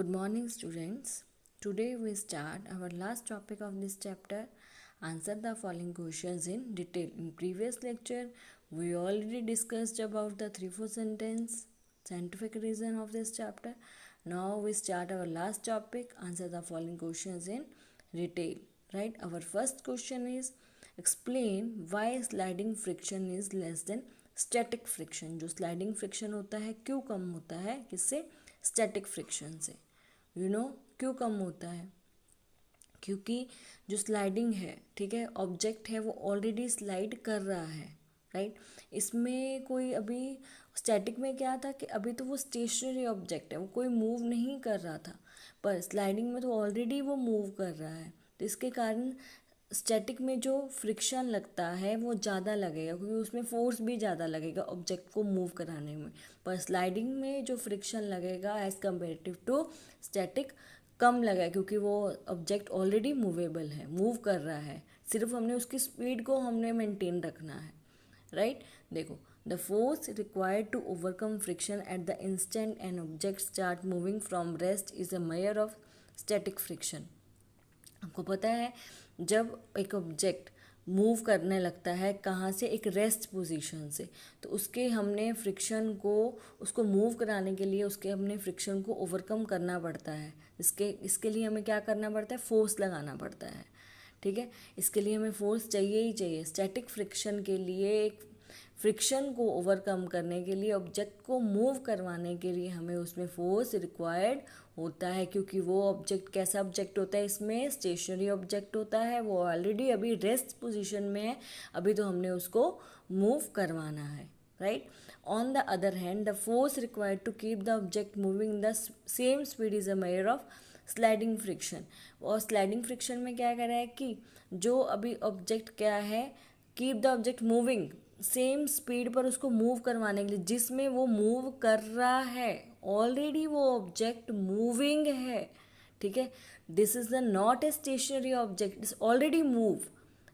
Good morning, students. Today we start our last topic of this chapter. Answer the following questions in detail. In previous lecture, we already discussed about the 3-4 sentence scientific reason of this chapter. Now we start our last topic. Answer the following questions in detail. Right? Our first question is explain why sliding friction is less than static friction. जो sliding friction होता है क्यों कम होता है किससे? Static friction से। क्यों कम होता है? क्योंकि जो स्लाइडिंग है, ठीक है, ऑब्जेक्ट है वो ऑलरेडी स्लाइड कर रहा है, राइट। इसमें कोई अभी स्टैटिक में क्या था कि अभी तो वो स्टेशनरी ऑब्जेक्ट है, वो कोई मूव नहीं कर रहा था, पर स्लाइडिंग में तो ऑलरेडी वो मूव कर रहा है, तो इसके कारण स्टैटिक में जो फ्रिक्शन लगता है वो ज़्यादा लगेगा क्योंकि उसमें फोर्स भी ज़्यादा लगेगा ऑब्जेक्ट को मूव कराने में। पर स्लाइडिंग में जो फ्रिक्शन लगेगा एज़ कम्पेरेटिव टू स्टैटिक कम लगेगा क्योंकि वो ऑब्जेक्ट ऑलरेडी मूवेबल है, मूव कर रहा है, सिर्फ हमने उसकी स्पीड को हमने मेंटेन रखना है, राइट। देखो, the force required to overcome friction at the instant an object start moving from rest is a measure of static friction. आपको पता है जब एक ऑब्जेक्ट मूव करने लगता है कहाँ से, एक रेस्ट पोजीशन से, तो उसके हमने फ्रिक्शन को, उसको मूव कराने के लिए उसके हमने फ्रिक्शन को ओवरकम करना पड़ता है। इसके लिए हमें क्या करना पड़ता है? फोर्स लगाना पड़ता है, ठीक है। इसके लिए हमें फोर्स चाहिए ही चाहिए। स्टैटिक फ्रिक्शन के लिए, एक फ्रिक्शन को ओवरकम करने के लिए, ऑब्जेक्ट को मूव करवाने के लिए हमें उसमें फोर्स रिक्वायर्ड होता है क्योंकि वो ऑब्जेक्ट कैसा ऑब्जेक्ट होता है? इसमें स्टेशनरी ऑब्जेक्ट होता है, वो ऑलरेडी अभी रेस्ट पोजीशन में है, अभी तो हमने उसको मूव करवाना है, right. On the other hand the force required to keep the object moving the same speed is a measure of sliding friction. और स्लाइडिंग फ्रिक्शन में क्या कर रहा है कि जो अभी ऑब्जेक्ट क्या है, keep the object moving same speed पर उसको मूव करवाने के लिए, जिसमें वो मूव कर रहा है, ऑलरेडी वो ऑब्जेक्ट मूविंग है, ठीक है। This is the not a stationary object, it's already move,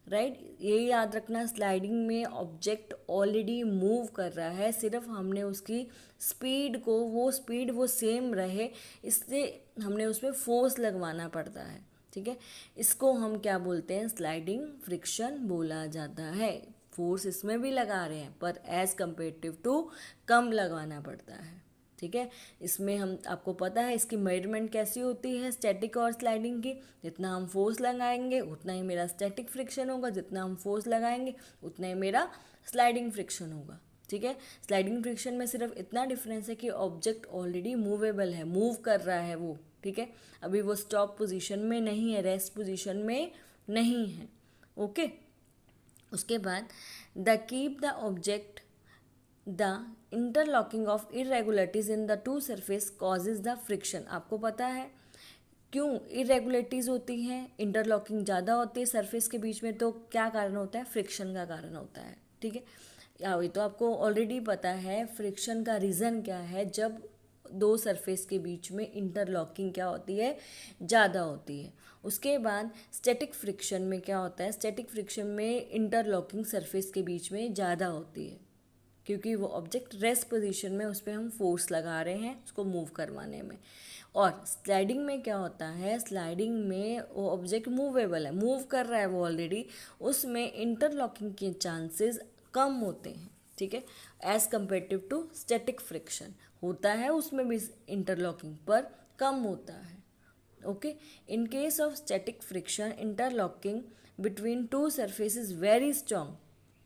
right. ये याद रखना, स्लाइडिंग में ऑब्जेक्ट ऑलरेडी मूव कर रहा है, सिर्फ हमने उसकी स्पीड को, वो स्पीड वो सेम रहे, इससे हमने उसमें फोर्स लगवाना पड़ता है, ठीक है। इसको हम क्या बोलते हैं? स्लाइडिंग फ्रिक्शन बोला जाता है। फोर्स इसमें भी लगा रहे हैं पर एज कम्पेरेटिव टू कम लगवाना पड़ता है, ठीक है। इसमें हम, आपको पता है इसकी मेजरमेंट कैसी होती है स्टैटिक और स्लाइडिंग की? जितना हम फोर्स लगाएंगे उतना ही मेरा स्टैटिक फ्रिक्शन होगा, जितना हम फोर्स लगाएंगे उतना ही मेरा स्लाइडिंग फ्रिक्शन होगा, ठीक है। स्लाइडिंग फ्रिक्शन में सिर्फ इतना डिफरेंस है कि ऑब्जेक्ट ऑलरेडी मूवेबल है, मूव कर रहा है वो, ठीक है। अभी वो स्टॉप पोजीशन में नहीं है, रेस्ट पोजीशन में नहीं है, ओके। उसके बाद the keep the object the interlocking of irregularities in the two surface causes the friction. आपको पता है क्यों इरेगुलरिटीज होती हैं, इंटरलॉकिंग ज़्यादा होती है सरफेस के बीच में, तो क्या कारण होता है? फ्रिक्शन का कारण होता है, ठीक है। ये तो आपको ऑलरेडी पता है फ्रिक्शन का रीज़न क्या है। जब दो सरफेस के बीच में इंटरलॉकिंग क्या होती है? ज़्यादा होती है। उसके बाद स्टैटिक फ्रिक्शन में क्या होता है? स्टैटिक फ्रिक्शन में इंटरलॉकिंग सरफेस के बीच में ज़्यादा होती है क्योंकि वो ऑब्जेक्ट रेस्ट पोजीशन में, उस पर हम फोर्स लगा रहे हैं उसको मूव करवाने में। और स्लाइडिंग में क्या होता है? स्लाइडिंग में वो ऑब्जेक्ट मूवेबल है, मूव कर रहा है वो ऑलरेडी, उसमें इंटरलॉकिंग के चांसेस कम होते हैं, ठीक है, as comparative to static friction. होता है उसमें भी इंटरलॉकिंग पर कम होता है, okay. In case of static friction interlocking between two surface is very strong,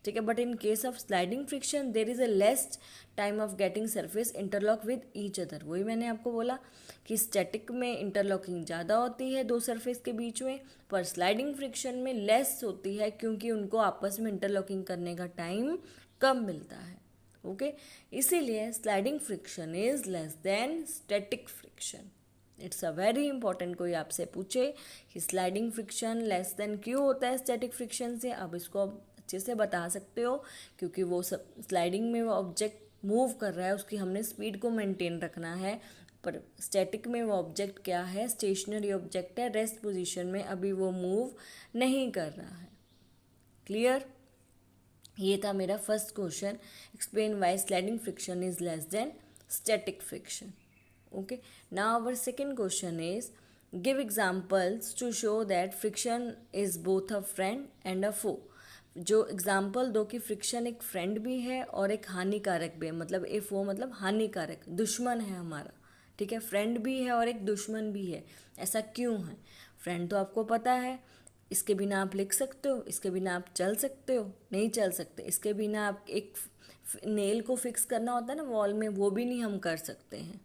ठीक है, but in case of sliding friction there is a less time of getting surface interlock with each other. वही मैंने आपको बोला कि static में interlocking ज़्यादा होती है दो सरफेस के बीच में, पर स्लाइडिंग फ्रिक्शन में लेस होती है क्योंकि उनको आपस में इंटरलॉकिंग करने का टाइम कम मिलता है, ओके। इसीलिए sliding friction is less than static friction. It's a very important, कोई आपसे पूछे कि स्लाइडिंग फ्रिक्शन लेस देन क्यों होता है स्टैटिक फ्रिक्शन से, अब इसको अच्छे से बता सकते हो क्योंकि वो सब स्लाइडिंग में वो ऑब्जेक्ट मूव कर रहा है, उसकी हमने स्पीड को मेंटेन रखना है, पर स्टैटिक में वो ऑब्जेक्ट क्या है? स्टेशनरी ऑब्जेक्ट है, रेस्ट पोजीशन में, अभी वो मूव नहीं कर रहा है। क्लियर? ये था मेरा first question, explain why sliding friction is less than static friction. Okay, now our second question is give examples to show that friction is both a friend and a foe. जो example दो कि friction एक friend भी है और एक हानिकारक भी है, मतलब ए फो मतलब हानिकारक, दुश्मन है हमारा, ठीक है, फ्रेंड भी है और एक दुश्मन भी है। ऐसा क्यों है? फ्रेंड तो आपको पता है, इसके बिना आप लिख सकते हो, इसके बिना आप चल सकते हो, नहीं चल सकते। इसके बिना आप एक नेल को फिक्स करना होता है ना वॉल में, वो भी नहीं हम कर सकते हैं।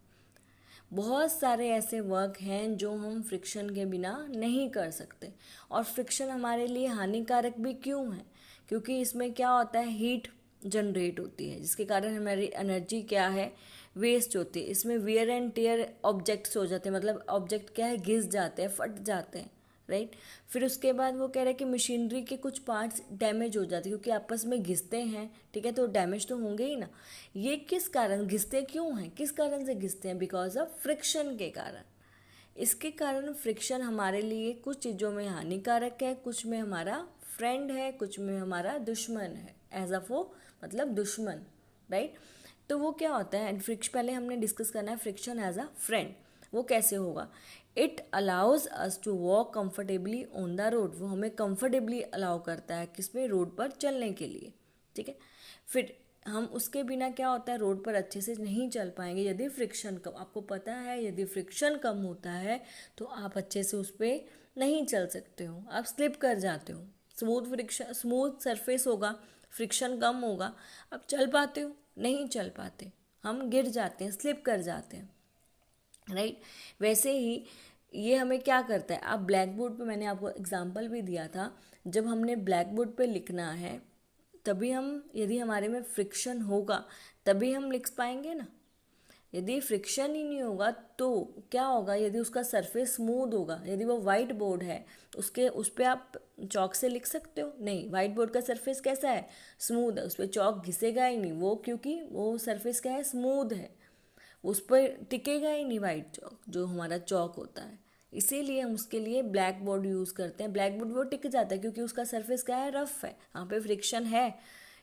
बहुत सारे ऐसे वर्क हैं जो हम फ्रिक्शन के बिना नहीं कर सकते। और फ्रिक्शन हमारे लिए हानिकारक भी क्यों है? क्योंकि इसमें क्या होता है, हीट जनरेट होती है, जिसके कारण हमारी एनर्जी क्या है, वेस्ट होती है। इसमें वियर एंड टेयर ऑब्जेक्ट्स हो जाते हैं, मतलब ऑब्जेक्ट क्या है, घिस जाते हैं, फट जाते हैं, राइट। फिर उसके बाद वो कह रहे हैं कि मशीनरी के कुछ पार्ट्स डैमेज हो जाते हैं क्योंकि आपस में घिसते हैं, ठीक है, तो डैमेज तो होंगे ही ना। ये किस कारण घिसते क्यों हैं, किस कारण से घिसते हैं? बिकॉज ऑफ फ्रिक्शन के कारण। इसके कारण फ्रिक्शन हमारे लिए कुछ चीज़ों में हानिकारक है, कुछ में हमारा फ्रेंड है, कुछ में हमारा दुश्मन है। एज अ वो मतलब दुश्मन, राइट। तो वो क्या होता है, पहले हमने डिस्कस करना है फ्रिक्शन एज अ फ्रेंड। वो कैसे होगा? It allows us to walk comfortably on the road. वो हमें कंफर्टेबली अलाउ करता है किसमें, रोड पर चलने के लिए, ठीक है। फिर हम उसके बिना क्या होता है, रोड पर अच्छे से नहीं चल पाएंगे यदि फ्रिक्शन कम, आपको पता है यदि फ्रिक्शन कम होता है तो आप अच्छे से उस पर नहीं चल सकते हो, आप स्लिप कर जाते हो। स्मूथ सरफेस होगा, फ्रिक्शन कम होगा, आप चल पाते हो, नहीं चल पाते, हम गिर जाते हैं, स्लिप कर जाते हैं, राइट। वैसे ही ये हमें क्या करता है, आप ब्लैक बोर्ड पे, मैंने आपको एग्जांपल भी दिया था, जब हमने ब्लैक बोर्ड पे लिखना है तभी हम, यदि हमारे में फ्रिक्शन होगा तभी हम लिख पाएंगे ना। यदि फ्रिक्शन ही नहीं होगा तो क्या होगा, यदि उसका सरफेस स्मूथ होगा, यदि वो वाइट बोर्ड है उस पर आप चौक से लिख सकते हो? नहीं, वाइट बोर्ड का सरफेस कैसा है, स्मूथ है, उस पर चौक घिसेगा ही नहीं वो, क्योंकि वो सरफेस क्या है, स्मूथ है, उस पर टिकेगा ही नहीं वाइट चौक, जो हमारा चौक होता है। इसीलिए हम उसके लिए ब्लैक बोर्ड यूज़ करते हैं। ब्लैक बोर्ड वो टिक जाता है क्योंकि उसका सरफेस क्या है, रफ है, वहाँ पे फ्रिक्शन है,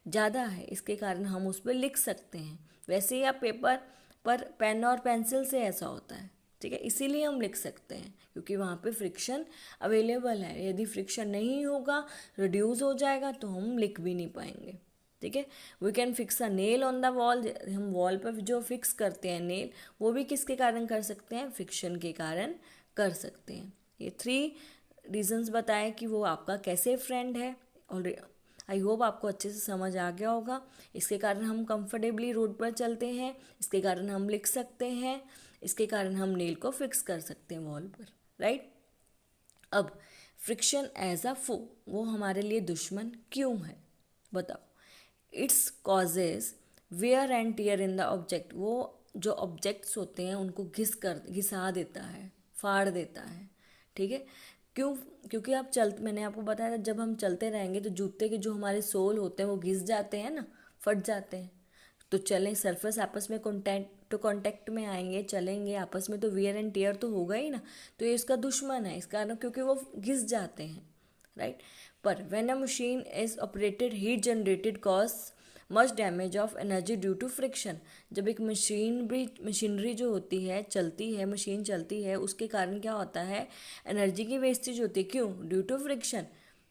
ज़्यादा है, इसके कारण हम उस पर लिख सकते हैं। वैसे ही आप पेपर पर पेन और पेंसिल से ऐसा होता है, ठीक है, इसीलिए हम लिख सकते हैं क्योंकि वहाँ पे फ्रिक्शन अवेलेबल है। यदि फ्रिक्शन नहीं होगा, रिड्यूस हो जाएगा, तो हम लिख भी नहीं पाएंगे, ठीक है। We can fix a nail on the wall. हम वॉल पर जो फिक्स करते हैं नेल, वो भी किसके कारण कर सकते हैं, फ्रिक्शन के कारण कर सकते हैं। ये 3 रीजंस बताए कि वो आपका कैसे फ्रेंड है। और आई होप आपको अच्छे से समझ आ गया होगा। इसके कारण हम कंफर्टेबली रोड पर चलते हैं, इसके कारण हम लिख सकते हैं, इसके कारण हम नेल को फिक्स कर सकते हैं वॉल पर, राइट। अब फ्रिक्शन एज अ फो, वो हमारे लिए दुश्मन क्यों है, बताओ। It's causes wear and tear in the object. वो जो ऑब्जेक्ट्स होते हैं उनको घिसा देता है, फाड़ देता है, ठीक है। क्यों? क्योंकि मैंने आपको बताया था, जब हम चलते रहेंगे तो जूते के जो हमारे सोल होते हैं वो घिस जाते हैं ना, फट जाते हैं। तो चलें, सरफेस आपस में कांटेक्ट में आएंगे, चलेंगे आपस में, तो वियर एंड टीयर तो होगा ही ना। तो ये इसका दुश्मन है, इस कारण क्योंकि वो घिस जाते हैं, राइट। पर when a machine is operated, heat generated cause much damage of energy due to friction. जब एक मशीनरी जो होती है, चलती है, मशीन चलती है, उसके कारण क्या होता है, एनर्जी की वेस्टेज होती है। क्यों? ड्यू टू फ्रिक्शन,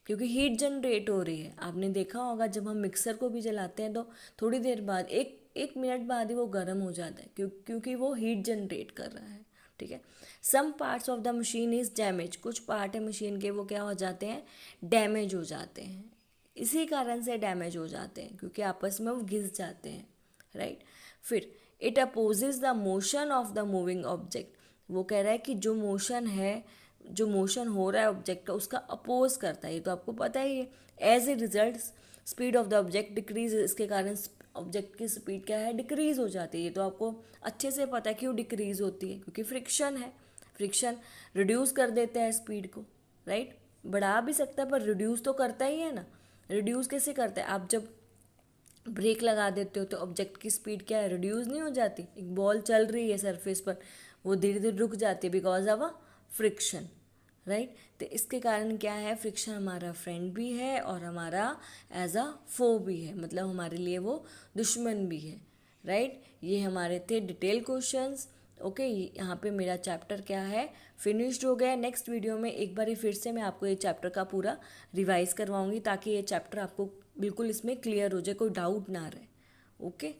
क्योंकि हीट जनरेट हो रही है। आपने देखा होगा जब हम मिक्सर को भी जलाते हैं तो थोड़ी देर बाद, एक मिनट बाद ही वो गर्म हो जाता है, क्योंकि वो हीट जनरेट कर रहा है, ठीक है। Some parts of the machine is damage. कुछ पार्ट है मशीन के वो क्या हो जाते हैं, डैमेज हो जाते हैं। इसी कारण से डैमेज हो जाते हैं क्योंकि आपस में वो घिस जाते हैं, राइट। फिर it opposes the motion of the moving object. वो कह रहा है कि जो मोशन है, जो मोशन हो रहा है ऑब्जेक्ट का, उसका अपोज करता है। ये तो आपको पता ही है। As a result speed of the object decrease. इसके कारण ऑब्जेक्ट की स्पीड क्या है, डिक्रीज हो जाती है। ये तो आपको अच्छे से पता है क्यों डिक्रीज होती है, क्योंकि फ्रिक्शन है। फ्रिक्शन रिड्यूस कर देता है स्पीड को, राइट। बढ़ा भी सकता है पर रिड्यूस तो करता ही है ना। रिड्यूस कैसे करता है, आप जब ब्रेक लगा देते हो तो ऑब्जेक्ट की स्पीड क्या है, रिड्यूस नहीं हो जाती। एक बॉल चल रही है सरफेस पर, वो धीरे धीरे रुक जाती है because of a friction, right. तो इसके कारण क्या है, फ्रिक्शन हमारा फ्रेंड भी है और हमारा एज अ फो भी है, मतलब हमारे लिए वो दुश्मन भी है, राइट। ये हमारे थे डिटेल क्वेश्चंस। ओके, यहाँ पे मेरा चैप्टर क्या है, फिनिश्ड हो गया। नेक्स्ट वीडियो में एक बार फिर से मैं आपको ये चैप्टर का पूरा रिवाइज करवाऊँगी ताकि ये चैप्टर आपको बिल्कुल इसमें क्लियर हो जाए, कोई डाउट ना रहे। ओके।